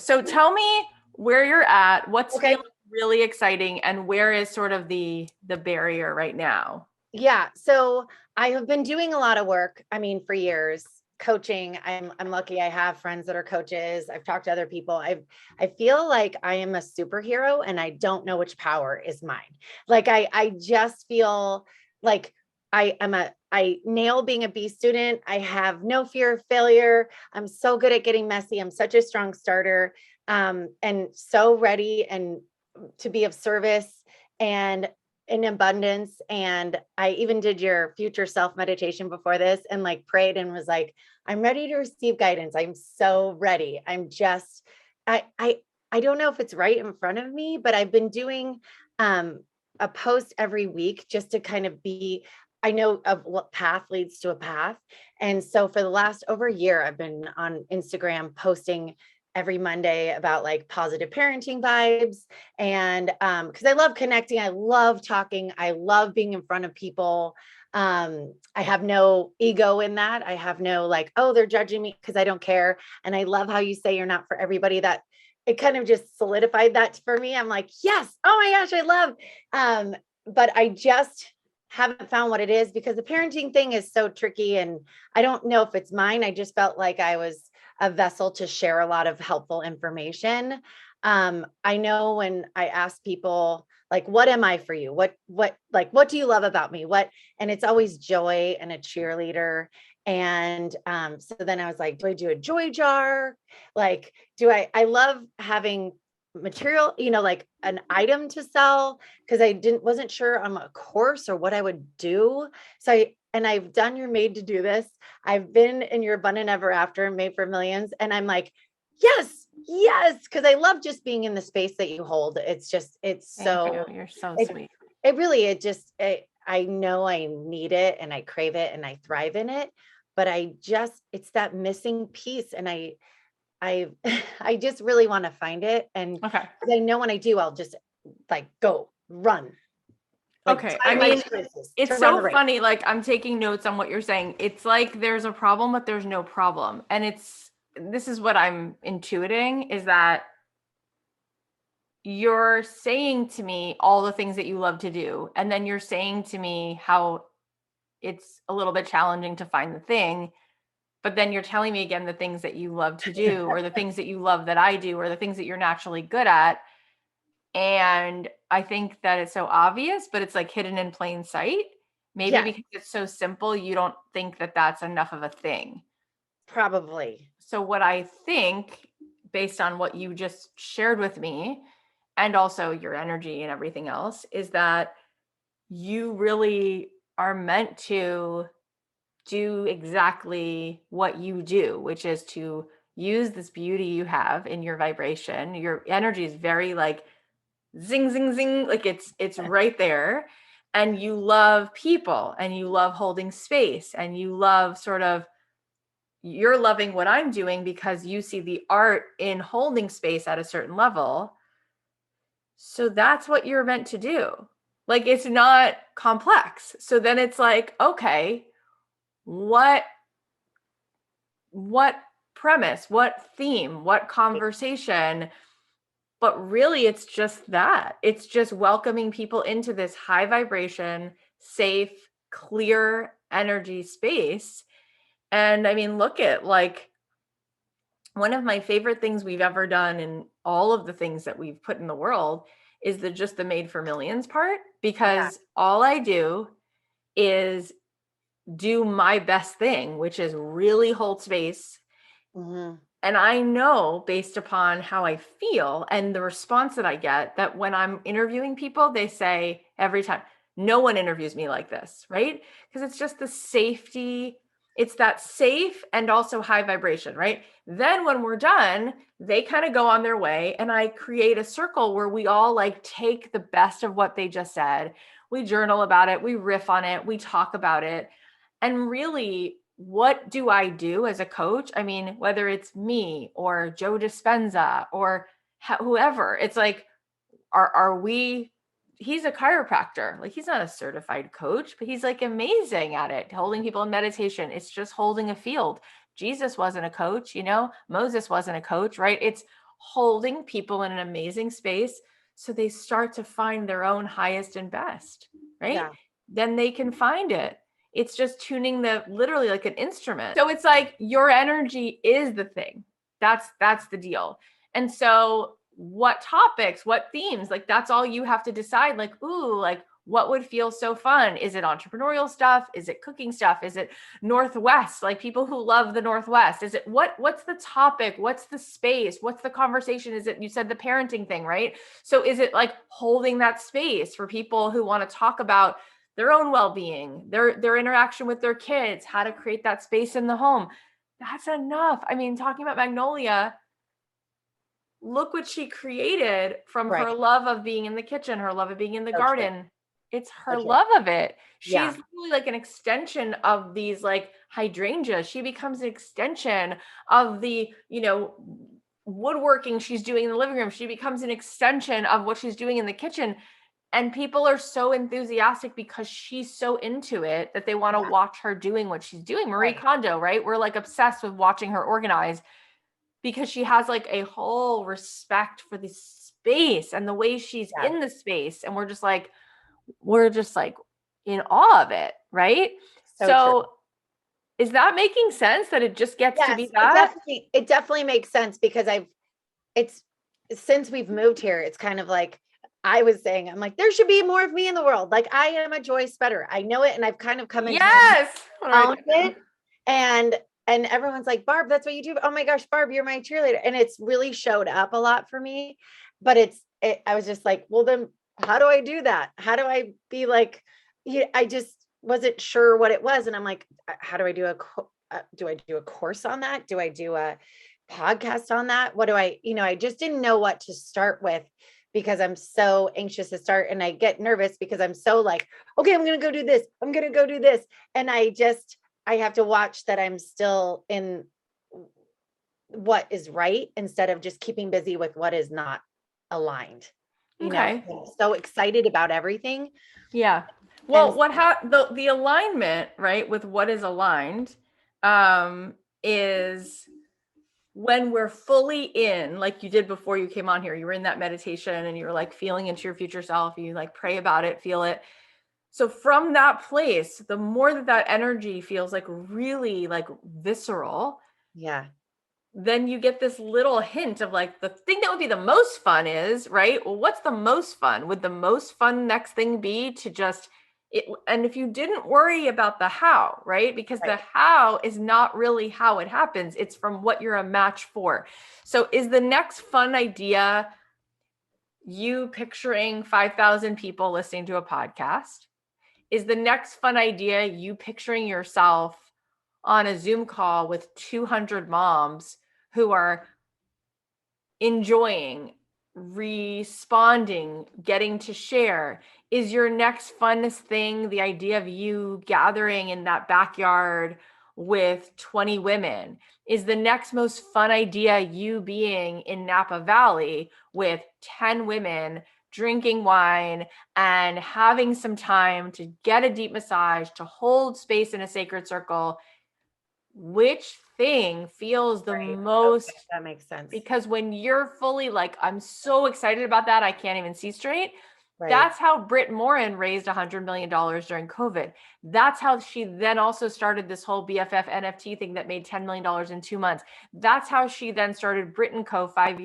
So tell me where you're at, what's Okay. feeling really exciting, and where is sort of the barrier right now? Yeah. So I have been doing a lot of work. I mean, for years, coaching. I'm lucky I have friends that are coaches. I've talked to other people. I feel like I am a superhero and I don't know which power is mine. Like I just feel like I nail being a B student. I have no fear of failure. I'm so good at getting messy. I'm such a strong starter. And so ready and to be of service. And in abundance. And I even did your future self meditation before this and like prayed and was like, I'm ready to receive guidance. I'm so ready. I I I don't know if it's right in front of me, but I've been doing a post every week just to kind of be I know of what path leads to a path. And so for the last over a year, I've been on Instagram posting every Monday about like positive parenting vibes and because I love connecting, I love talking, I love being in front of people. I have no ego in that. I have no like, oh, they're judging me because I don't care. And I love how you say you're not for everybody. That it kind of just solidified that for me. I'm like, yes, oh my gosh, I love. But I just haven't found what it is because the parenting thing is so tricky and I don't know if it's mine. I just felt like I was a vessel to share a lot of helpful information. I know when I ask people like, what am I for you? What do you love about me? And it's always joy and a cheerleader. And so then I was like, do I do a joy jar? Like, I love having material, like an item to sell because wasn't sure on a course or what I would do. And I've done your Made to Do This. I've been in your Abundant Ever After, Made for Millions. And I'm like, yes, yes. Cause I love just being in the space that you hold. It's Thank you. so, You're so it, sweet. it really, I know I need it and I crave it and I thrive in it, but it's that missing piece. And I, I just really want to find it. And Okay. I know when I do, I'll just like go run, like Okay. I time my mean, choices it's to run so the race. funny. Like, I'm taking notes on what you're saying. It's like there's a problem, but there's no problem. And this is what I'm intuiting is that you're saying to me all the things that you love to do. And then you're saying to me how it's a little bit challenging to find the thing. But then you're telling me again the things that you love to do, or the things that you love that I do, or the things that you're naturally good at. And I think that it's so obvious, but it's like hidden in plain sight. Maybe Yes, because it's so simple, you don't think that that's enough of a thing. probably. So, what I think, based on what you just shared with me, and also your energy and everything else, is that you really are meant to do exactly what you do, which is to use this beauty you have in your vibration. Your energy is very like zing zing zing, like it's right there. And you love people and you love holding space and you love sort of you're loving what I'm doing because you see the art in holding space at a certain level. So that's what you're meant to do. Like it's not complex. So then it's like, okay, what what premise, what theme, what conversation, but really it's just that. It's just welcoming people into this high vibration, safe, clear energy space. And I mean, look at like one of my favorite things we've ever done in all of the things that we've put in the world is the made for millions part Yeah. because all I do is do my best thing, which is really hold space. Hmm. And I know based upon how I feel and the response that I get that when I'm interviewing people, they say every time, no one interviews me like this, right? Because it's just the safety, it's that safe and also high vibration, right? Then when we're done, they kind of go on their way and I create a circle where we all like take the best of what they just said. We journal about it, we riff on it, we talk about it. And really, what do I do as a coach? I mean, whether it's me or Joe Dispenza or whoever, it's like, are we? He's a chiropractor. Like he's not a certified coach, but he's like amazing at it, holding people in meditation. It's just holding a field. Jesus wasn't a coach, Moses wasn't a coach, right? It's holding people in an amazing space so they start to find their own highest and best, right? Yeah. Then they can find it. It's just tuning the literally like an instrument. So it's like your energy is the thing. That's the deal. And so what topics, what themes, like that's all you have to decide. Like, ooh, like what would feel so fun? Is it entrepreneurial stuff? Is it cooking stuff? Is it Northwest? Like people who love the Northwest? Is it what's the topic? What's the space? What's the conversation? Is it, you said the parenting thing, right? So is it like holding that space for people who want to talk about their own well-being, their interaction with their kids, how to create that space in the home? That's enough. I mean, talking about Magnolia, look what she created from Right. her love of being in the kitchen, her love of being in the So true. garden. It's her So true. love of it. Yeah. She's really like an extension of these like hydrangeas. She becomes an extension of the, woodworking she's doing in the living room. She becomes an extension of what she's doing in the kitchen. And people are so enthusiastic because she's so into it that they want to Yeah. watch her doing what she's doing. Marie Right. Kondo, right? We're like obsessed with watching her organize because she has like a whole respect for the space and the way she's Yeah. in the space. And we're just like in awe of it, right? So true. So is that making sense that it just gets to Yes, be that? it definitely makes sense because it's since we've moved here, it's kind of like I was saying, I'm like, there should be more of me in the world. Like I am a joy spreader. I know it. And I've kind of come into Yes. own it. And everyone's like, Barb, that's what you do. Oh my gosh, Barb, you're my cheerleader. And it's really showed up a lot for me. But I was just like, well, then how do I do that? How do I be like, I just wasn't sure what it was. And I'm like, how do I do do I do a course on that? Do I do a podcast on that? What do I just didn't know what to start with because I'm so anxious to start and I get nervous because I'm so like, okay, I'm going to go do this. I'm going to go do this. And I have to watch that I'm still in what is right instead of just keeping busy with what is not aligned. Okay. I'm so excited about everything. Yeah. Well, And the alignment, right, with what is aligned, is when we're fully in, like you did before you came on here, you were in that meditation and you were like feeling into your future self, you like pray about it, feel it. So from that place, the more that energy feels like really like visceral, yeah, then you get this little hint of like the thing that would be the most fun is, right? Well, what's the most fun? Would the most fun next thing be to just it? And if you didn't worry about the how, right? Because right. the how is not really how it happens. It's from what you're a match for. So is the next fun idea you picturing 5,000 people listening to a podcast? Is the next fun idea you picturing yourself on a Zoom call with 200 moms who are enjoying, responding, getting to share? Is your next funnest thing the idea of you gathering in that backyard with 20 women? Is the next most fun idea you being in Napa Valley with 10 women drinking wine and having some time to get a deep massage, to hold space in a sacred circle? Which thing feels the Right. most? Okay, that makes sense. Because when you're fully like, I'm so excited about that, I can't even see straight. Right. That's how Britt Morin raised $100 million during COVID. That's how she then also started this whole BFF NFT thing that made $10 million in 2 months. That's how she then started Brit & Co. 10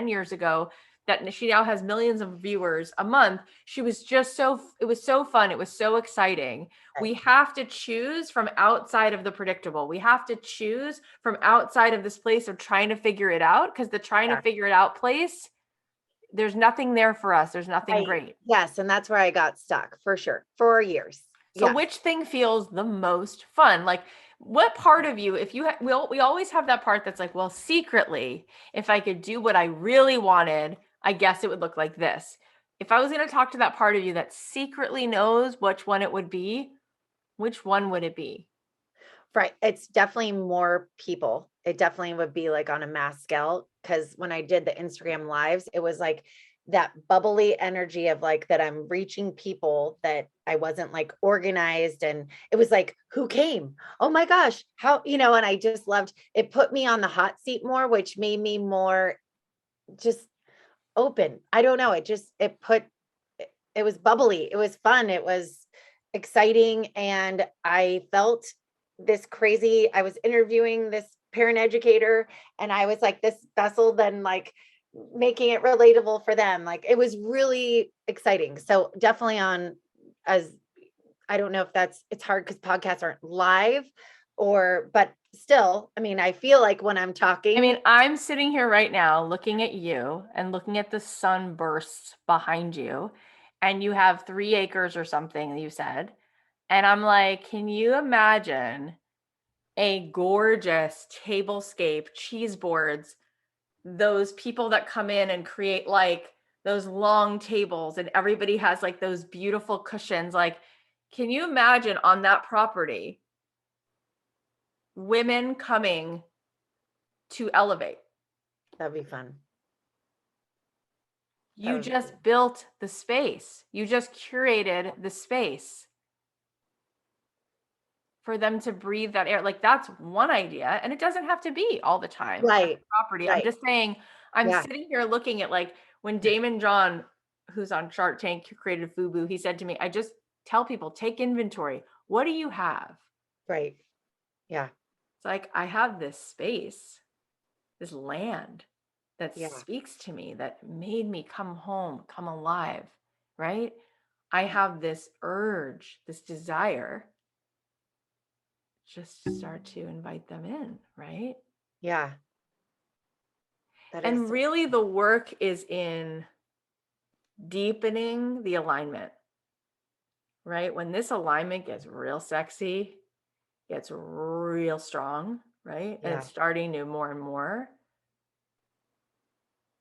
years ago, that she now has millions of viewers a month. It was so fun. It was so exciting. Right. We have to choose from outside of the predictable. We have to choose from outside of this place of trying to figure it out, because the trying to figure it out place, there's nothing there for us. There's nothing great. Yes. And that's where I got stuck for sure for years. So which thing feels the most fun? Like what part of you, if you, we always have that part that's like, well, secretly, if I could do what I really wanted, I guess it would look like this. If I was going to talk to that part of you that secretly knows which one it would be, which one would it be? Right. It's definitely more people. It definitely would be like on a mass scale. Cause when I did the Instagram lives, it was like that bubbly energy of like that I'm reaching people that I wasn't like organized. And it was like, who came? Oh my gosh. How, and I just loved it, put me on the hot seat more, which made me more just open. I don't know. It was bubbly. It was fun. It was exciting. And I felt this crazy, I was interviewing this parent educator and I was like this vessel, then like making it relatable for them. Like it was really exciting. So definitely on, as I don't know if it's hard because podcasts aren't live but still, I mean, I feel like when I'm talking. I mean, I'm sitting here right now looking at you and looking at the sunbursts behind you, and you have 3 acres or something, you said. And I'm like, can you imagine a gorgeous tablescape, cheese boards, those people that come in and create like those long tables, and everybody has like those beautiful cushions. Like, can you imagine on that property women coming to elevate? That'd be fun. You just built the space. You just curated the space for them to breathe that air. Like that's one idea. And it doesn't have to be all the time at the Right. property. I'm Right. just saying, I'm Yeah. sitting here looking at like when Damon John, who's on Shark Tank, who created Fubu, he said to me, I just tell people, take inventory. What do you have? Right. Yeah. It's like, I have this space, this land that Yeah. speaks to me, that made me come home, come alive, right? I have this urge, this desire. Just start to invite them in, right? Yeah. And really the work is in deepening the alignment, right? When this alignment gets real sexy, gets real strong, right? And it's starting to more and more,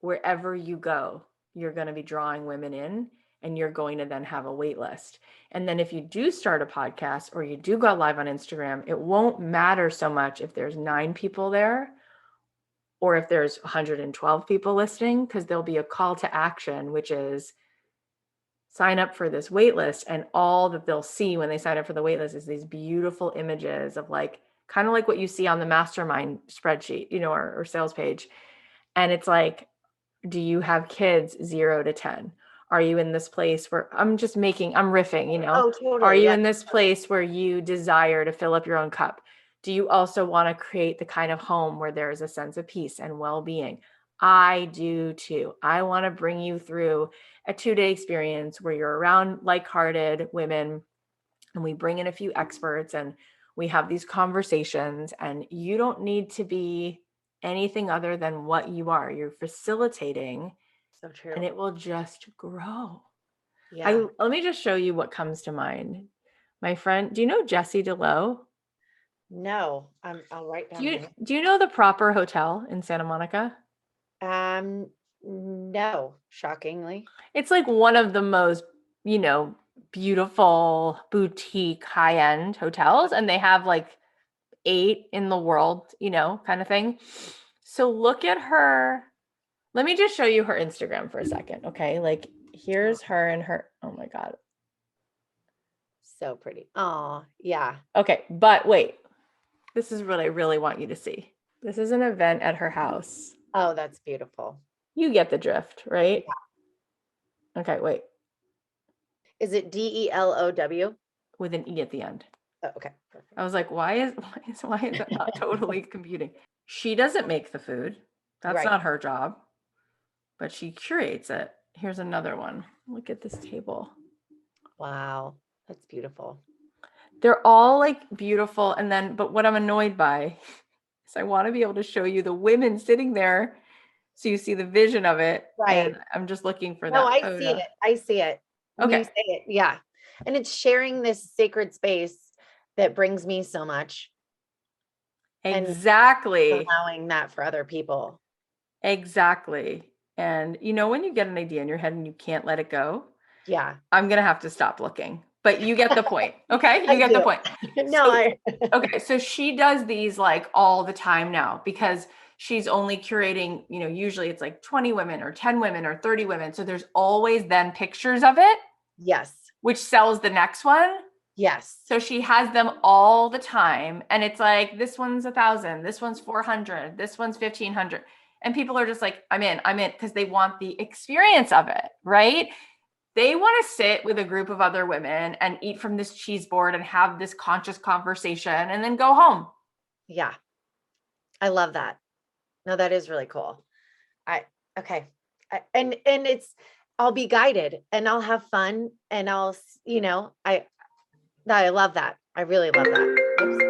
wherever you go, you're going to be drawing women in, and you're going to then have a wait list. And then if you do start a podcast or you do go live on Instagram, it won't matter so much if there's 9 people there or if there's 112 people listening, because there'll be a call to action, which is sign up for this wait list. And all that they'll see when they sign up for the wait list is these beautiful images of like, kind of like what you see on the Mastermind spreadsheet, or sales page. And it's like, do you have kids 0 to 10? Are you in this place where I'm riffing, Oh, totally. Are you in this place where you desire to fill up your own cup? Do you also want to create the kind of home where there is a sense of peace and well-being? I do too. I want to bring you through a 2-day experience where you're around like-hearted women, and we bring in a few experts and we have these conversations, and you don't need to be anything other than what you are. You're facilitating. So true. And it will just grow. Yeah. Let me just show you what comes to mind. My friend, do you know Jessie DeLowe? No, I'll write down. Do you know the Proper Hotel in Santa Monica? No, shockingly. It's like one of the most, beautiful boutique high-end hotels, and they have like 8 in the world, kind of thing. So look at her. Let me just show you her Instagram for a second, okay? Like here's her and her, oh my God. So pretty. Oh, yeah. Okay, but wait. This is what I really want you to see. This is an event at her house. Oh, that's beautiful. You get the drift, right? Yeah. Okay, wait. Is it DELOW? With an E at the end. Oh, okay, perfect. I was like, why is that not totally computing? She doesn't make the food. That's not her job. But she curates it. Here's another one. Look at this table. Wow, that's beautiful. They're all like beautiful. And then, but what I'm annoyed by is I want to be able to show you the women sitting there so you see the vision of it. Right. And I'm just looking for that. No, I see it. I see it. Okay. You say it. Yeah. And it's sharing this sacred space that brings me so much. Exactly. And allowing that for other people. Exactly. And when you get an idea in your head and you can't let it go. Yeah. I'm going to have to stop looking. But you get the point. Okay. You get the point. Okay. So she does these like all the time now because she's only curating, usually it's like 20 women or 10 women or 30 women. So there's always then pictures of it. Yes. Which sells the next one. Yes. So she has them all the time. And it's like, this one's 1,000, this one's 400, this one's 1,500. And people are just like, I'm in, because they want the experience of it, right? They want to sit with a group of other women and eat from this cheese board and have this conscious conversation and then go home. Yeah. I love that. No, that is really cool. Okay. And I'll be guided and I'll have fun and I love that. I really love that. Oops,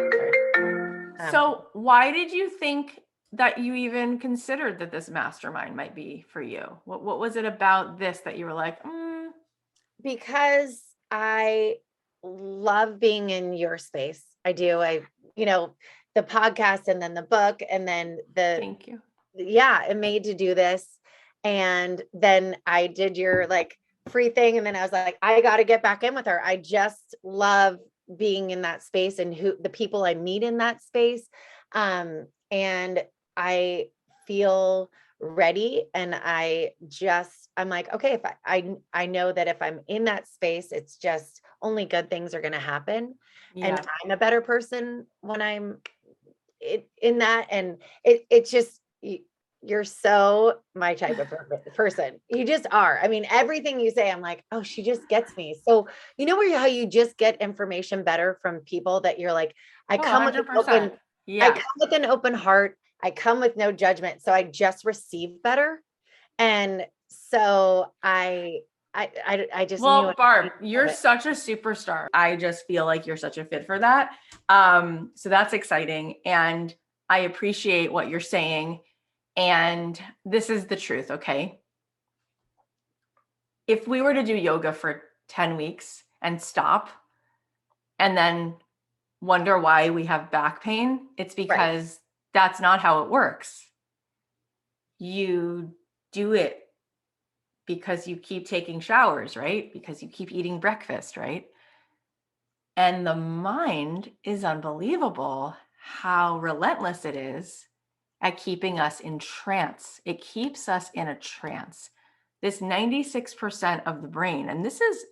sorry. So why did you think that you even considered that this mastermind might be for you? What was it about this that you were like, Because I love being in your space. I do. The podcast and then the book and then thank you. I'm made to do this. And then I did your like free thing. And then I was like, I got to get back in with her. I just love being in that space and the people I meet in that space. And I feel ready. And I'm like, okay, if I know that if I'm in that space, it's just only good things are going to happen. Yeah. And I'm a better person when I'm in that. And it's just, you're so my type of person. You just are. I mean, everything you say, I'm like, oh, she just gets me. So how you just get information better from people that you're like, I come with an open heart. I come with no judgment. So I just receive better. And so I just well, Barb, you're such a superstar. I just feel like you're such a fit for that. So that's exciting. And I appreciate what you're saying. And this is the truth, okay? If we were to do yoga for 10 weeks and stop and then wonder why we have back pain, it's because that's not how it works. You do it because you keep taking showers, right? Because you keep eating breakfast, right? And the mind is unbelievable how relentless it is at keeping us in trance. It keeps us in a trance. This 96% of the brain, and this is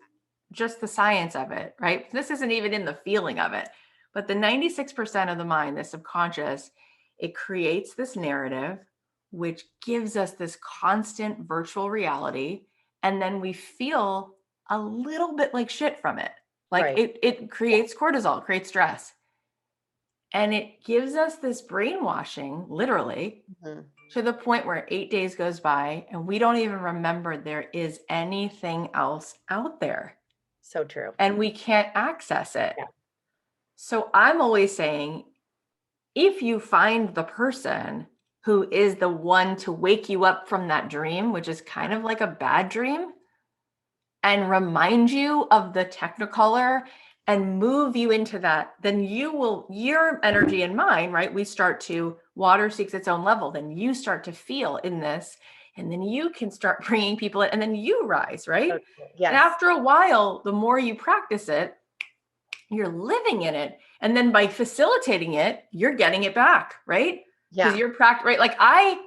just the science of it, right? This isn't even in the feeling of it, but the 96% of the mind, the subconscious, it creates this narrative, which gives us this constant virtual reality. And then we feel a little bit like shit from it. Like it creates cortisol, creates stress. And it gives us this brainwashing, literally, to the point where 8 days goes by and we don't even remember there is anything else out there. So true. And we can't access it. Yeah. So I'm always saying, if you find the person who is the one to wake you up from that dream, which is kind of like a bad dream, and remind you of the technicolor and move you into that, then your energy and mine, right? We start to, water seeks its own level. Then you start to feel in this, and then you can start bringing people in, and then you rise, right? Okay. Yes. And after a while, the more you practice it, you're living in it. And then by facilitating it, you're getting it back, right? Yeah. Because you're right? Like I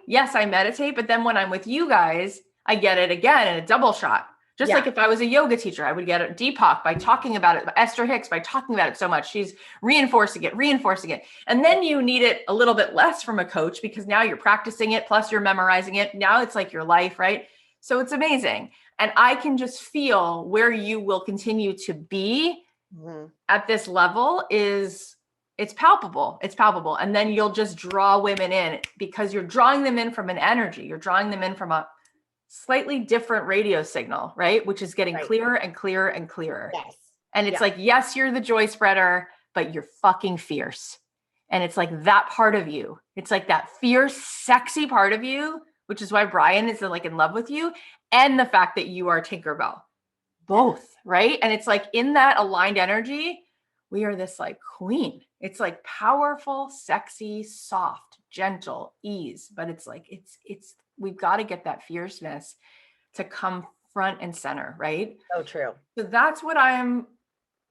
meditate, but then when I'm with you guys, I get it again in a double shot. Just like if I was a yoga teacher, I would get it. Deepak by talking about it, Esther Hicks by talking about it so much, she's reinforcing it. And then you need it a little bit less from a coach because now you're practicing it, plus you're memorizing it. Now it's like your life, right? So it's amazing. And I can just feel where you will continue to be at this level it's palpable. It's palpable. And then you'll just draw women in because you're drawing them in from an energy. You're drawing them in from a slightly different radio signal, right? Which is getting clearer and clearer and clearer. Yes. And it's like, yes, you're the joy spreader, but you're fucking fierce. And it's like that part of you. It's like that fierce, sexy part of you, which is why Brian is like in love with you. And the fact that you are Tinkerbell, both, right? And it's like in that aligned energy, we are this like queen. It's like powerful, sexy, soft, gentle, ease. But it's like, we've got to get that fierceness to come front and center, right? So true. So that's what I'm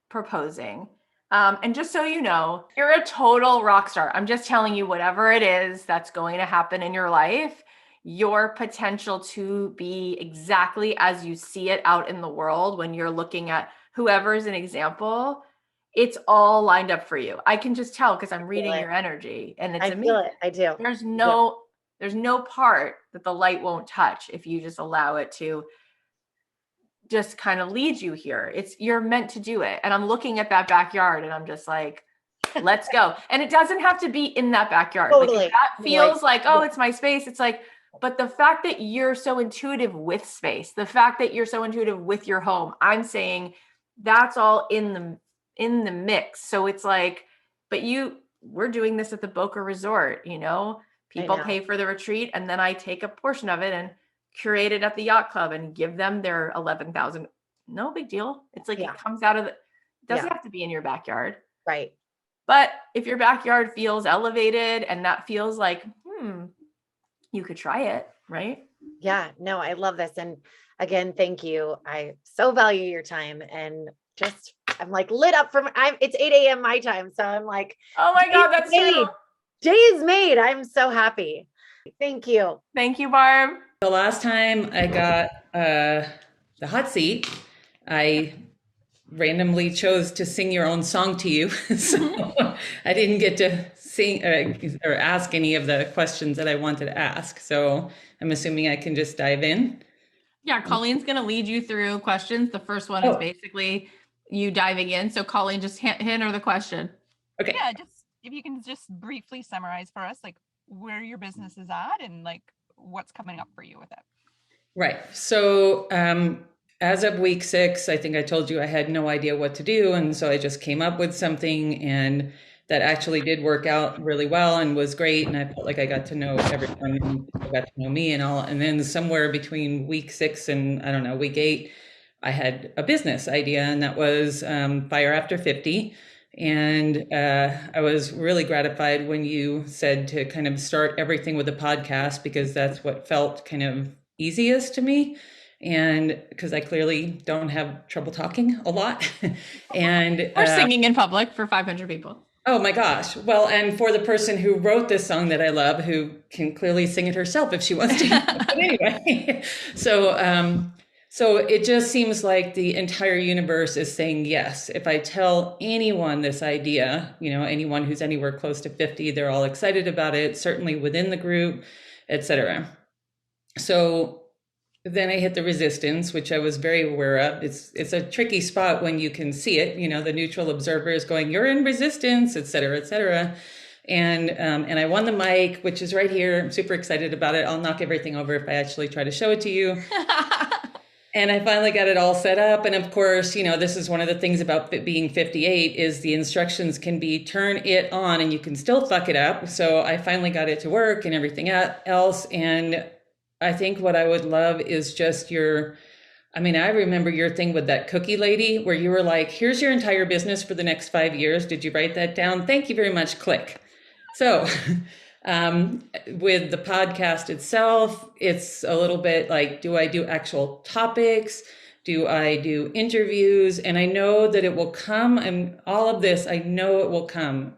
proposing. And just so you know, you're a total rock star. I'm just telling you whatever it is that's going to happen in your life, your potential to be exactly as you see it out in the world when you're looking at whoever's an example, it's all lined up for you. I can just tell because I'm reading your energy and it's amazing. I do. There's no There's no part that the light won't touch if you just allow it to just kind of lead you here. You're meant to do it. And I'm looking at that backyard and I'm just like, let's go. And it doesn't have to be in that backyard. Totally. Like if that feels like, oh, it's my space. It's like, but the fact that you're so intuitive with space, the fact that you're so intuitive with your home, I'm saying that's all in the mix. So it's like, but we're doing this at the Boca Resort, people pay for the retreat, and then I take a portion of it and curate it at the yacht club and give them their 11,000. No big deal. It's like, it comes out of it doesn't have to be in your backyard. Right. But if your backyard feels elevated and that feels like, you could try it, right? Yeah, no, I love this. And again, thank you. I so value your time, and I'm like lit up it's 8 a.m. my time. So I'm like, oh my God, that's true. Day is made. I'm so happy. Thank you. Thank you, Barb. The last time I got the hot seat, I randomly chose to sing your own song to you. So I didn't get to sing or ask any of the questions that I wanted to ask. So I'm assuming I can just dive in. Yeah, Colleen's going to lead you through questions. The first one is basically you diving in. So Colleen, just hit her the question. Okay. Yeah, just if you can just briefly summarize for us, like where your business is at and like what's coming up for you with it. Right. So as of week 6, I think I told you I had no idea what to do. And so I just came up with something, and that actually did work out really well and was great. And I felt like I got to know everyone and people got to know me and all. And then somewhere between week 6 and I don't know, week 8, I had a business idea, and that was Fire After 50. And I was really gratified when you said to kind of start everything with a podcast, because that's what felt kind of easiest to me. And because I clearly don't have trouble talking a lot. And or singing in public for 500 people. Oh my gosh. Well, and for the person who wrote this song that I love, who can clearly sing it herself if she wants to. But anyway, so it just seems like the entire universe is saying yes. If I tell anyone this idea, anyone who's anywhere close to 50, they're all excited about it, certainly within the group, etc. So then I hit the resistance, which I was very aware of. It's a tricky spot when you can see it. The neutral observer is going, "You're in resistance," et cetera, et cetera. And I won the mic, which is right here. I'm super excited about it. I'll knock everything over if I actually try to show it to you. And I finally got it all set up. And of course, this is one of the things about being 58 is the instructions can be turn it on and you can still fuck it up. So I finally got it to work and everything else. And I think what I would love is just I remember your thing with that cookie lady where you were like, here's your entire business for the next 5 years. Did you write that down? Thank you very much. Click. So with the podcast itself, it's a little bit like, do I do actual topics? Do I do interviews? And I know that it will come, and all of this, I know it will come.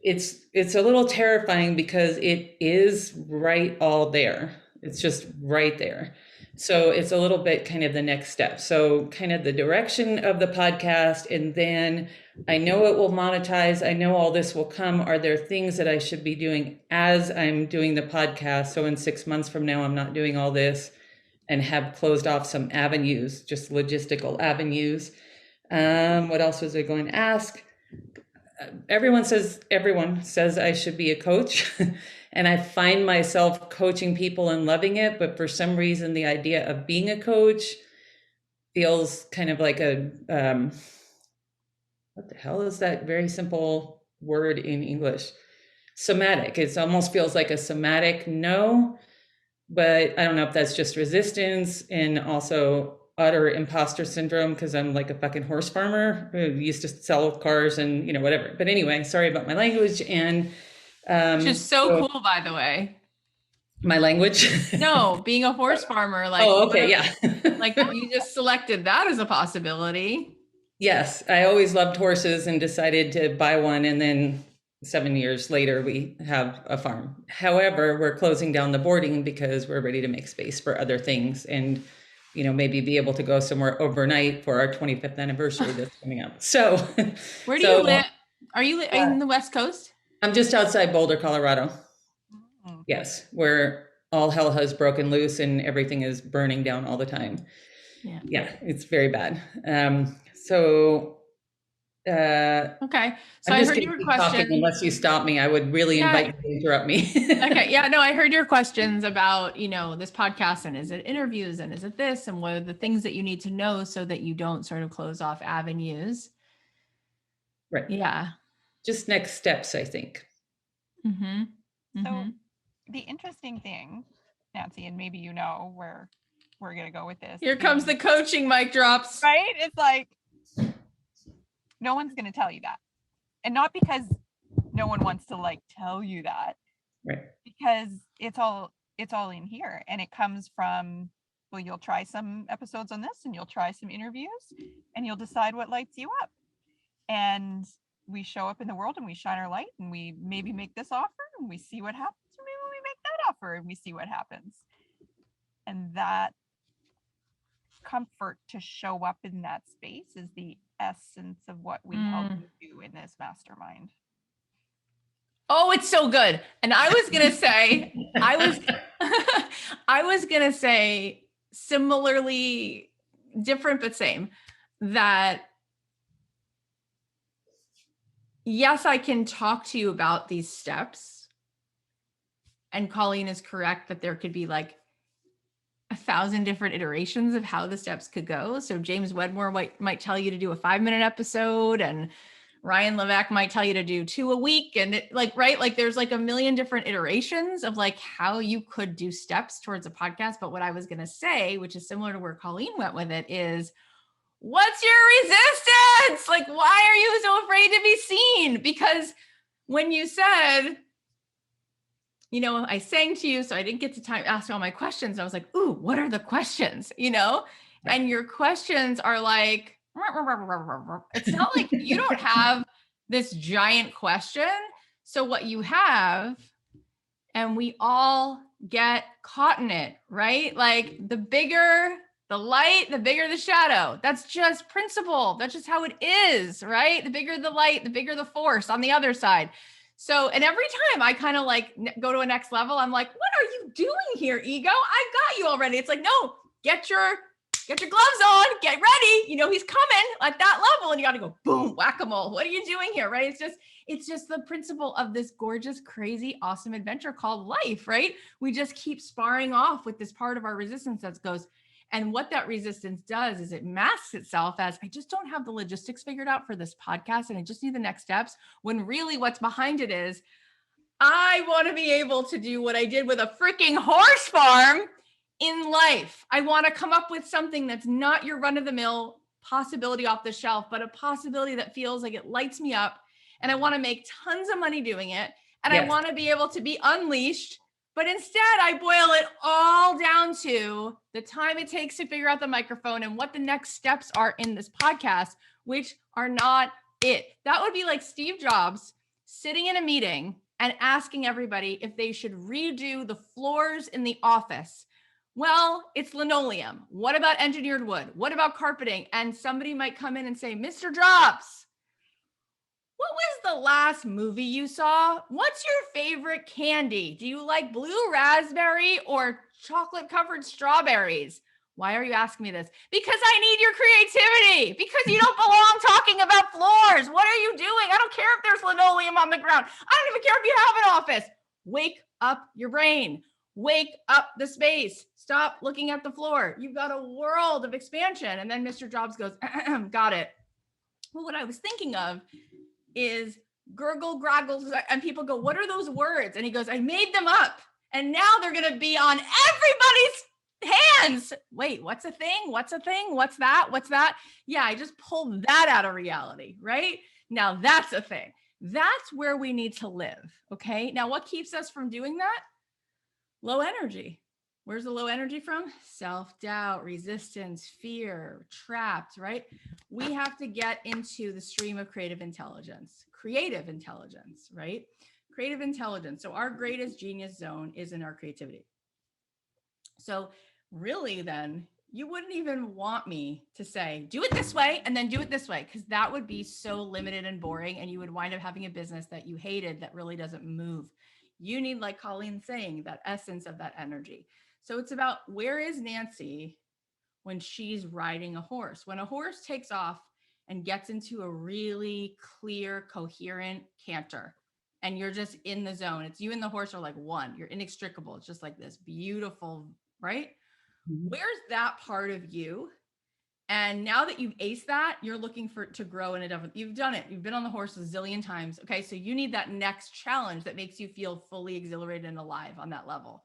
It's a little terrifying because it is right all there. It's just right there. So it's a little bit kind of the next step. So kind of the direction of the podcast, and then I know it will monetize. I know all this will come. Are there things that I should be doing as I'm doing the podcast? So in 6 months from now, I'm not doing all this and have closed off some avenues, just logistical avenues. What else was I going to ask? Everyone says I should be a coach. And I find myself coaching people and loving it. But for some reason, the idea of being a coach feels kind of like what the hell is that very simple word in English? Somatic. It almost feels like a somatic no, but I don't know if that's just resistance and also utter imposter syndrome because I'm like a fucking horse farmer who used to sell cars and whatever. But anyway, sorry about my language. And which is so cool, by the way. My language? No, being a horse farmer, like, oh, okay, yeah. Like you just selected that as a possibility. Yes, I always loved horses and decided to buy one, and then 7 years later we have a farm. However, we're closing down the boarding because we're ready to make space for other things and maybe be able to go somewhere overnight for our 25th anniversary that's coming up. So where do you live? Are you in the West Coast? I'm just outside Boulder, Colorado. Yes, where all hell has broken loose and everything is burning down all the time. Yeah. Yeah, it's very bad. So Okay. So I'm I just heard going to your keep talking question. unless you stop me. I would really invite you to interrupt me. Okay. Yeah. No, I heard your questions about, this podcast, and is it interviews, and is it this, and what are the things that you need to know so that you don't sort of close off avenues. Right. Yeah. Just next steps, I think. Mm-hmm. So the interesting thing, Nancy, and maybe where we're going to go with this. Here comes the coaching mic drops. Right? It's like, no one's going to tell you that. And not because no one wants to like tell you that, Right. because it's all in here, and it comes from, well, you'll try some episodes on this, and you'll try some interviews, and you'll decide what lights you up. And we show up in the world and we shine our light, and we maybe make this offer and we see what happens, or maybe we make that offer and we see what happens. And that comfort to show up in that space is the essence of what we help you do in this mastermind. Oh, it's so good. And I was going to say, I was going to say similarly, different, but same, that yes, I can talk to you about these steps. And Colleen is correct that there could be like 1,000 different iterations of how the steps could go. So James Wedmore might tell you to do a 5-minute episode, and Ryan Levesque might tell you to do 2 a week. And there's like a million different iterations of like how you could do steps towards a podcast. But what I was going to say, which is similar to where Colleen went with it, is what's your resistance? Like, why are you so afraid to be seen? Because when you said, I sang to you, so I didn't get to ask all my questions. I was like, ooh, what are the questions? And your questions are like, it's not like you don't have this giant question. So what you have, and we all get caught in it, right? Like the bigger the light, the bigger the shadow. That's just principle. That's just how it is, right? The bigger the light, the bigger the force on the other side. So, and every time I kind of like go to a next level, I'm like, what are you doing here, ego? I got you already. It's like, no, get your gloves on, get ready. He's coming at that level, and you got to go boom, whack-a-mole. What are you doing here? Right. It's just the principle of this gorgeous, crazy, awesome adventure called life, right? We just keep sparring off with this part of our resistance that goes, and what that resistance does is it masks itself as, I just don't have the logistics figured out for this podcast, and I just need the next steps, when really what's behind it is, I want to be able to do what I did with a freaking horse farm in life. I want to come up with something that's not your run-of-the-mill possibility off the shelf, but a possibility that feels like it lights me up, and I want to make tons of money doing it, and yes. I want to be able to be unleashed. But instead, I boil it all down to the time it takes to figure out the microphone and what the next steps are in this podcast, which are not it. That would be like Steve Jobs sitting in a meeting and asking everybody if they should redo the floors in the office. Well, it's linoleum. What about engineered wood? What about carpeting? And somebody might come in and say, Mr. Jobs, what was the last movie you saw? What's your favorite candy? Do you like blue raspberry or chocolate covered strawberries? Why are you asking me this? Because I need your creativity. Because you don't belong talking about floors. What are you doing? I don't care if there's linoleum on the ground. I don't even care if you have an office. Wake up your brain. Wake up the space. Stop looking at the floor. You've got a world of expansion. And then Mr. Jobs goes, got it. Well, what I was thinking of is gurgle, groggle, and people go, what are those words? And he goes, I made them up, and now they're going to be on everybody's hands. Wait, what's a thing? What's a thing? What's that? What's that? Yeah, I just pulled that out of reality, right? Now that's a thing. That's where we need to live, okay? Now, what keeps us from doing that? Low energy. Where's the low energy from? Self-doubt, resistance, fear, trapped, right? We have to get into the stream of creative intelligence, right? Creative intelligence. So our greatest genius zone is in our creativity. So really then, you wouldn't even want me to say, do it this way and then do it this way, because that would be so limited and boring, and you would wind up having a business that you hated that really doesn't move You need, like Colleen's saying, that essence of that energy. So it's about, where is Nancy when she's riding a horse? When a horse takes off and gets into a really clear, coherent canter, and you're just in the zone, it's you and the horse are like one, you're inextricable. It's just like this beautiful, right? Mhm. Where's that part of you? And now that you've aced that, you're looking to grow in a different, you've done it. You've been on the horse a zillion times. Okay. So you need that next challenge that makes you feel fully exhilarated and alive on that level.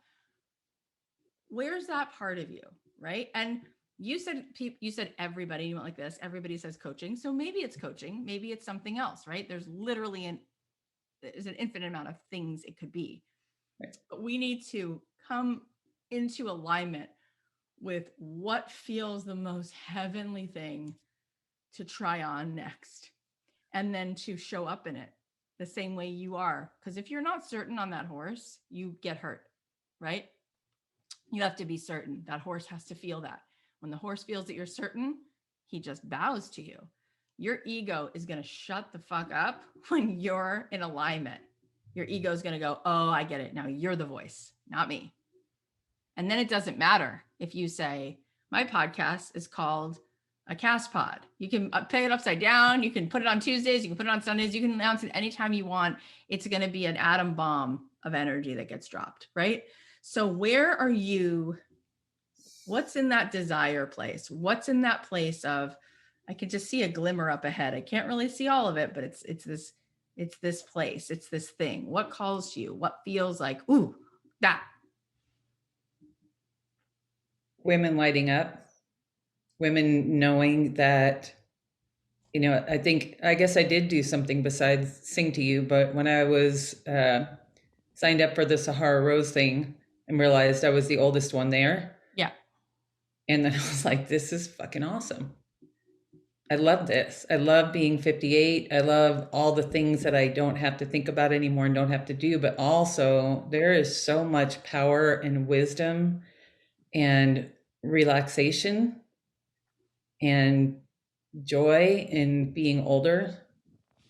Where's that part of you? Right. And you said everybody, you went like this, everybody says coaching. So maybe it's coaching, maybe it's something else, right? There's literally there's an infinite amount of things it could be. Right. But we need to come into alignment with what feels the most heavenly thing to try on next, and then to show up in it the same way you are. Because if you're not certain on that horse, you get hurt, right? You have to be certain. That horse has to feel that. When the horse feels that you're certain, he just bows to you. Your ego is going to shut the fuck up when you're in alignment. Your ego is going to go, oh, I get it. Now you're the voice, not me. And then it doesn't matter if you say, my podcast is called a cast pod. You can pay it upside down. You can put it on Tuesdays. You can put it on Sundays. You can announce it anytime you want. It's going to be an atom bomb of energy that gets dropped, right? So where are you? What's in that desire place? What's in that place of, I can just see a glimmer up ahead. I can't really see all of it, but it's this place. It's this thing. What calls to you? What feels like, ooh, that. Women lighting up, women knowing that, I guess I did do something besides sing to you, but when I was signed up for the Sahara Rose thing and realized I was the oldest one there. Yeah. And then I was like, this is fucking awesome. I love this. I love being 58. I love all the things that I don't have to think about anymore and don't have to do, but also there is so much power and wisdom and relaxation and joy in being older.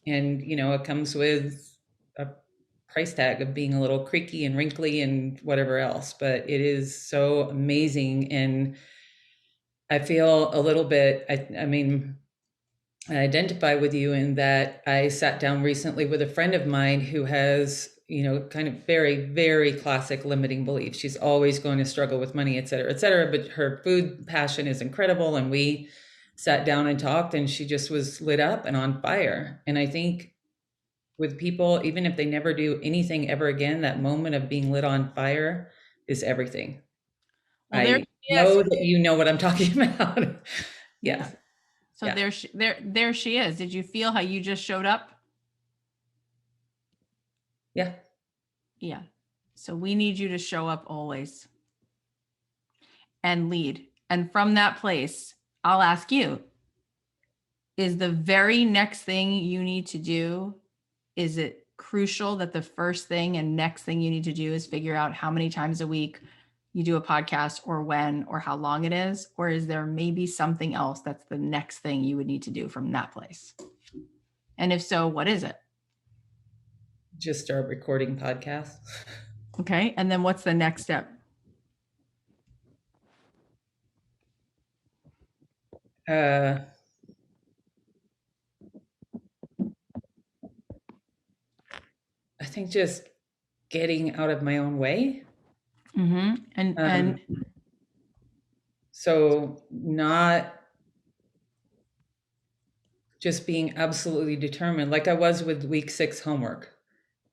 And, it comes with a price tag of being a little creaky and wrinkly and whatever else, but it is so amazing. And I feel a little bit, I identify with you in that I sat down recently with a friend of mine who has, kind of very, very classic limiting beliefs. She's always going to struggle with money, et cetera, but her food passion is incredible. And we sat down and talked, and she just was lit up and on fire. And I think with people, even if they never do anything ever again, that moment of being lit on fire is everything. Well, I know that you know what I'm talking about. Yeah. So yeah. there she is. Did you feel how you just showed up? Yeah. Yeah. So we need you to show up always and lead. And from that place, I'll ask you, is the very next thing you need to do, is it crucial that the first thing and next thing you need to do is figure out how many times a week you do a podcast, or when, or how long it is? Or is there maybe something else that's the next thing you would need to do from that place? And if so, what is it? Just start recording podcasts. Okay. And then what's the next step? I think just getting out of my own way. Mm-hmm. And so not just being absolutely determined, like I was with week 6 homework,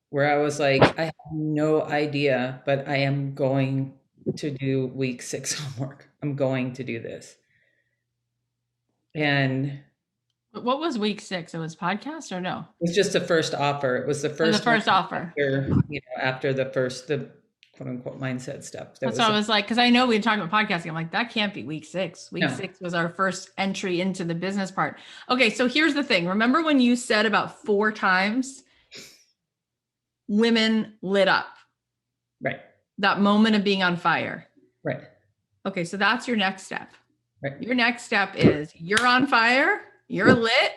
where I was like, I have no idea, but I am going to do week 6 homework. I'm going to do this. And what was week 6? It was podcast or no? It was just the first offer. It was the first offer. After the quote unquote mindset stuff. That's what I was like, because I know we were talking about podcasting. I'm like, that can't be week 6. Week 6 was our first entry into the business part. Okay, so here's the thing. Remember when you said about 4 times women lit up? Right. That moment of being on fire. Right. Okay, so that's your next step. Right. Your next step is you're on fire, you're lit.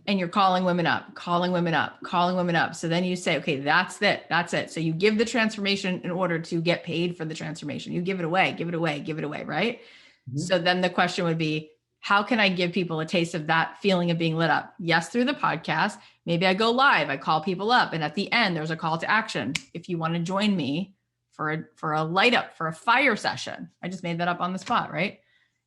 and you're calling women up, calling women up, calling women up. So then you say, okay, that's it. That's it. So you give the transformation in order to get paid for the transformation. You give it away, give it away, give it away. Right. Mhm. So then the question would be, how can I give people a taste of that feeling of being lit up? Yes, through the podcast. Maybe I go live, I call people up. And at the end, there's a call to action. If you want to join me for a light up, for a fire session. I just made that up on the spot, right?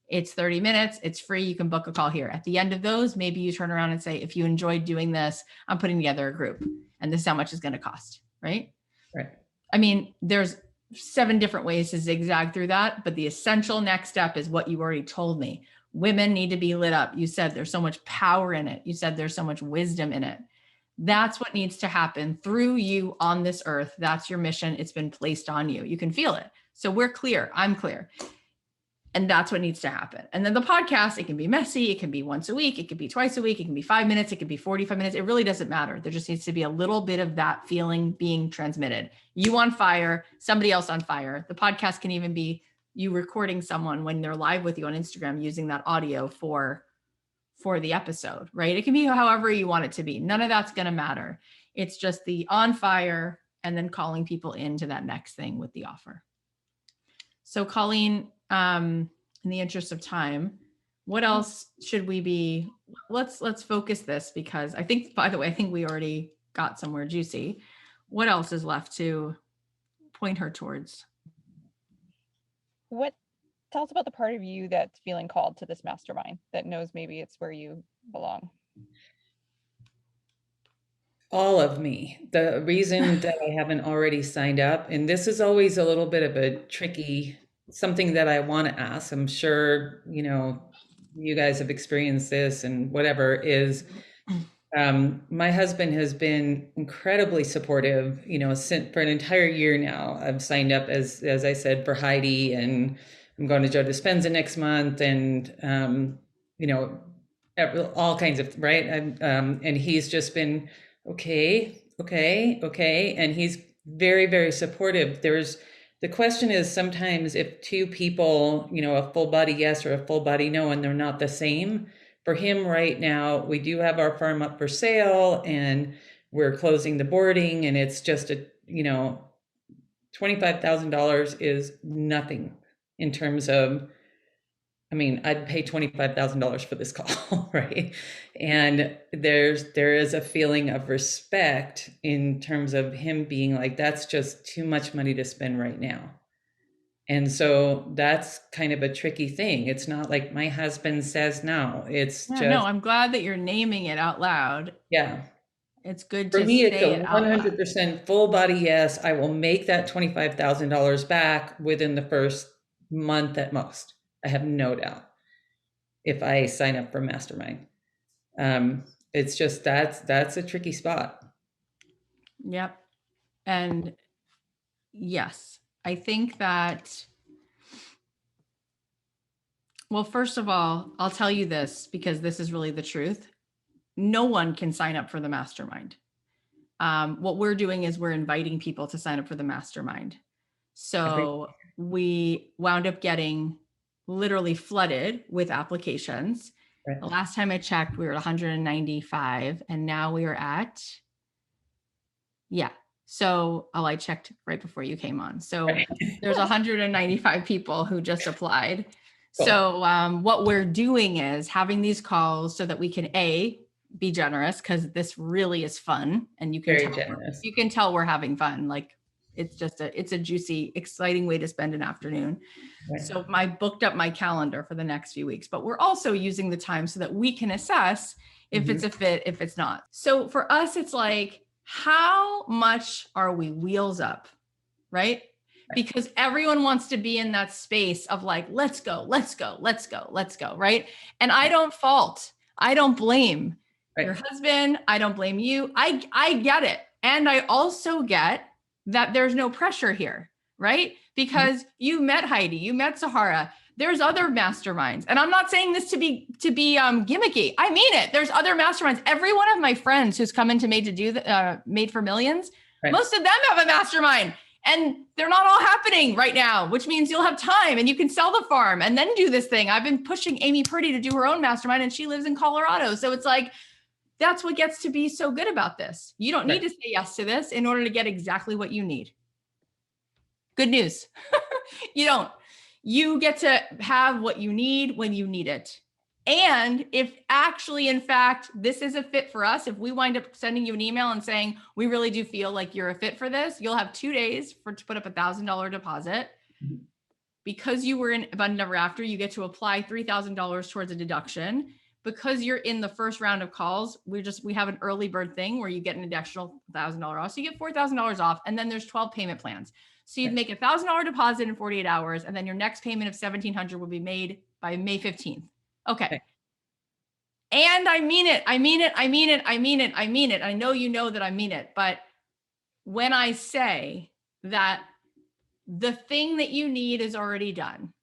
It's 30 minutes. It's free. You can book a call here. At the end of those, maybe you turn around and say, if you enjoyed doing this, I'm putting together a group and this is how much it's going to cost. Right. Right. I mean, there's 7 different ways to zigzag through that, but the essential next step is what you already told me. Women need to be lit up. You said there's so much power in it. You said there's so much wisdom in it. That's what needs to happen through you on this earth. That's your mission. It's been placed on you. You can feel it. So we're clear. I'm clear. And that's what needs to happen. And then the podcast, it can be messy. It can be once a week. It can be twice a week. It can be 5 minutes. It can be 45 minutes. It really doesn't matter. There just needs to be a little bit of that feeling being transmitted. You on fire, somebody else on fire. The podcast can even be you recording someone when they're live with you on Instagram using that audio for the episode, right? It can be however you want it to be. None of that's going to matter. It's just the on fire and then calling people into that next thing with the offer. So Colleen, in the interest of time, what else should we be, let's focus this, because I think, by the way, I think we already got somewhere juicy. What else is left to point her towards? Tell us about the part of you that's feeling called to this mastermind, that knows maybe it's where you belong. All of me. The reason that I haven't already signed up, and this is always a little bit of a tricky, something that I want to ask. I'm sure, you guys have experienced this and whatever, is my husband has been incredibly supportive, since for an entire year now. I've signed up as I said, for Heidi, and I'm going to Joe Dispenza next month, and all kinds of, right. And he's just been okay. And he's very, very supportive. The question is sometimes if 2 people, a full body yes or a full body no, and they're not the same. For him right now, we do have our farm up for sale and we're closing the boarding, and it's just $25,000 is nothing in terms of, I'd pay $25,000 for this call, right? And there is a feeling of respect in terms of him being like, that's just too much money to spend right now. And so that's kind of a tricky thing. It's not like my husband says no. It's No, I'm glad that you're naming it out loud. Yeah. It's good for to me, say it's a it out loud. 100% full body yes. I will make that $25,000 back within the first month at most. I have no doubt if I sign up for Mastermind. It's just that's a tricky spot. Yep. And yes, I think that, well, first of all, I'll tell you this because this is really the truth. No one can sign up for the mastermind. What we're doing is we're inviting people to sign up for the mastermind. So we wound up getting literally flooded with applications. Right. The last time I checked, we were at 195, and now we are at, So I checked right before you came on. So there's 195 people who just applied. Cool. So what we're doing is having these calls so that we can be generous, because this really is fun, and you can tell we're having fun. Like it's a juicy, exciting way to spend an afternoon. Right. So I booked up my calendar for the next few weeks, but we're also using the time so that we can assess if it's a fit, if it's not. So for us, it's like, how much are we wheels up, right? Because everyone wants to be in that space of like, let's go, right? And I don't fault, I don't blame your husband, I don't blame you. I get it. And I also get that there's no pressure here, right? Because you met Heidi, you met Sahara, there's other masterminds. And I'm not saying this to be gimmicky. I mean it. There's other masterminds. Every one of my friends who's come into Made for Millions, most of them have a mastermind, and they're not all happening right now, which means you'll have time and you can sell the farm and then do this thing. I've been pushing Amy Purdy to do her own mastermind, and she lives in Colorado. So it's like, That's what gets to be so good about this. You don't need to say yes to this in order to get exactly what you need. Good news. You don't. You get to have what you need when you need it. And if actually, in fact, this is a fit for us, if we wind up sending you an email and saying, we really do feel like you're a fit for this, you'll have 2 days to put up $1,000 deposit. Because you were in Abundant Ever After, you get to apply $3,000 towards a deduction. Because you're in the first round of calls, we have an early bird thing where you get an additional $1,000 off. So you get $4,000 off, and then there's 12 payment plans. So you'd make $1,000 deposit in 48 hours, and then your next payment of $1,700 will be made by May 15th. Okay. And I mean it. I mean it. I mean it. I mean it. I mean it. I know you know that I mean it. But when I say that the thing that you need is already done,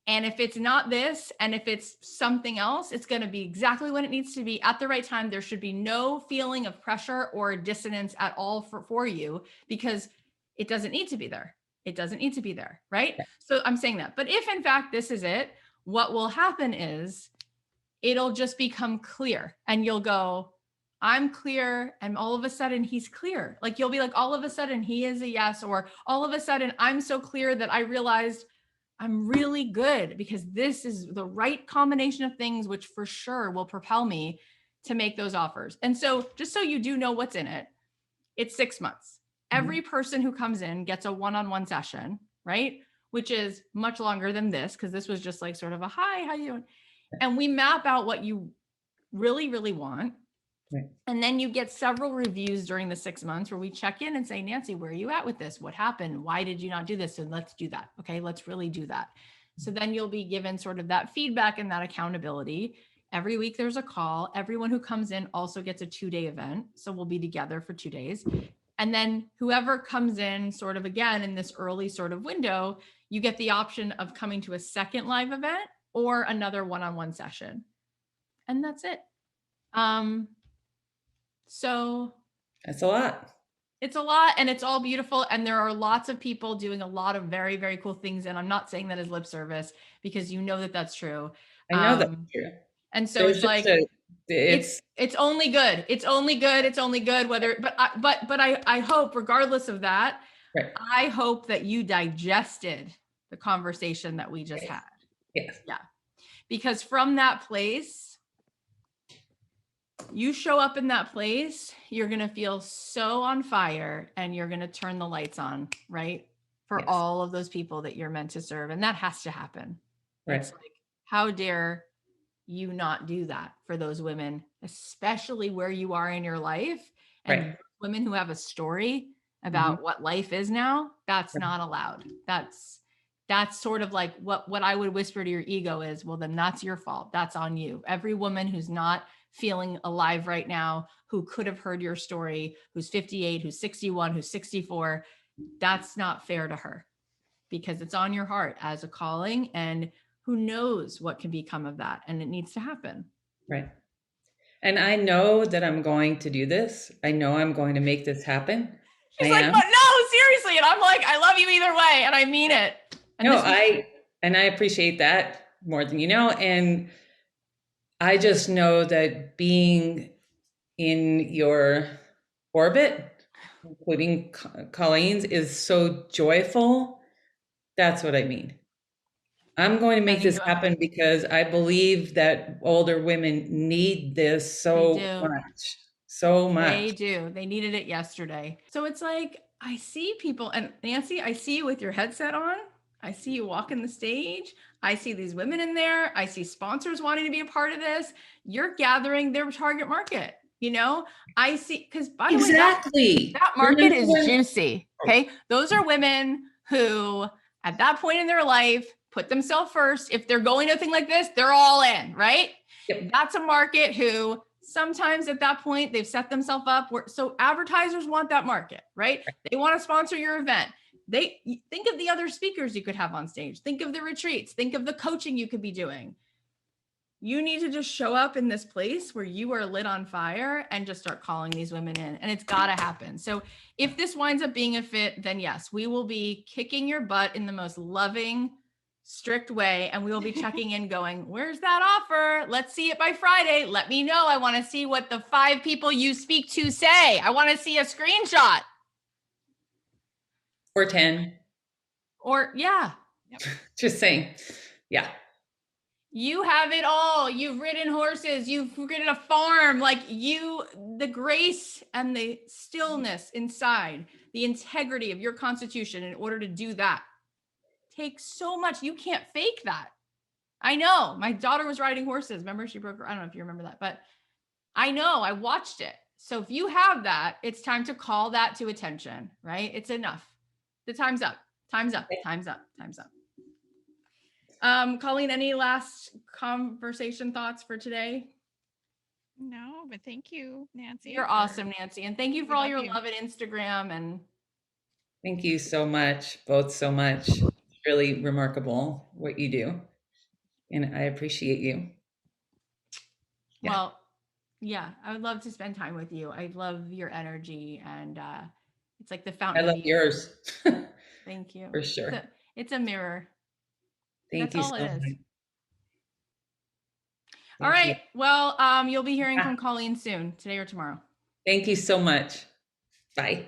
and if it's not this, and if it's something else, it's going to be exactly what it needs to be at the right time. There should be no feeling of pressure or dissonance at all for you, because it doesn't need to be there. It doesn't need to be there, right? So I'm saying that. But if in fact this is it, what will happen is it'll just become clear, and you'll go, I'm clear. And all of a sudden he's clear. Like you'll be like, all of a sudden he is a yes, or all of a sudden I'm so clear that I realized I'm really good because this is the right combination of things, which for sure will propel me to make those offers. And so just so you do know what's in it, it's 6 months. Every person who comes in gets a one-on-one session, right? Which is much longer than this, because this was just like sort of a, hi, how you doing? And we map out what you really, really want. Right. And then you get several reviews during the 6 months where we check in and say, Nancy, where are you at with this? What happened? Why did you not do this? And let's do that. Okay, let's really do that. So then you'll be given sort of that feedback and that accountability. Every week there's a call. Everyone who comes in also gets a 2-day event. So we'll be together for 2 days. And then whoever comes in sort of again in this early sort of window, you get the option of coming to a second live event or another one-on-one session. And that's it. So that's a lot. It's a lot, and it's all beautiful. And there are lots of people doing a lot of very, very cool things. And I'm not saying that as lip service, because you know that that's true. I know that's true. And so it's like, it's only good. It's only good. It's only good. Whether, but I hope, regardless of that, right. I hope that you digested the conversation that we just had. Yes. Yeah. Because from that place, you show up in that place, you're going to feel so on fire, and you're going to turn the lights on, right? For all of those people that you're meant to serve. And that has to happen. Right. It's like, how dare you not do that for those women, especially where you are in your life, and women who have a story about what life is now. That's not allowed. That's sort of like what I would whisper to your ego is, well, then that's your fault. That's on you. Every woman who's not feeling alive right now, who could have heard your story, who's 58, who's 61, who's 64, that's not fair to her, because it's on your heart as a calling, and who knows what can become of that. And it needs to happen. Right. And I know that I'm going to do this. I know I'm going to make this happen. She's like, but no, seriously. And I'm like, I love you either way. And I mean it. And no, I appreciate that more than you know. And I just know that being in your orbit, including Colleen's, is so joyful. That's what I mean. I'm going to make this happen because I believe that older women need this so much. So much. They do. They needed it yesterday. So it's like, I see people, and Nancy, I see you with your headset on. I see you walking the stage. I see these women in there. I see sponsors wanting to be a part of this. You're gathering their target market. You know, I see, because by the way, that market is juicy. Okay. Those are women who at that point in their life put themselves first. If they're going to a thing like this, they're all in, right? Yep. That's a market who sometimes at that point they've set themselves up so advertisers want that market, right? They want to sponsor your event. They think of the other speakers you could have on stage. Think of the retreats. Think of the coaching you could be doing. You need to just show up in this place where you are lit on fire and just start calling these women in, and it's got to happen. So if this winds up being a fit, then yes, we will be kicking your butt in the most loving, strict way. And we will be checking in going, where's that offer? Let's see it by Friday. Let me know. I want to see what the 5 people you speak to say. I want to see a screenshot. Or 10. Or yeah. Just saying. Yeah. You have it all. You've ridden horses. You've ridden a farm. Like the grace and the stillness inside, the integrity of your constitution in order to do that takes so much. You can't fake that. I know. My daughter was riding horses. Remember, she broke her. I don't know if you remember that, but I know. I watched it. So if you have that, it's time to call that to attention, right? It's enough. The time's up. Time's up. Time's up. Time's up. Colleen, any last conversation thoughts for today? No, but thank you, Nancy. You're awesome, Nancy. And thank you for all your love at Instagram. And thank you so much, both so much. It's really remarkable what you do. And I appreciate you. Yeah. Well, yeah, I would love to spend time with you. I love your energy, and it's like the fountain. I love yours. Thank you. For sure. It's a mirror. Thank you so much. All right. Well, you'll be hearing from Colleen soon, today or tomorrow. Thank you so much. Bye.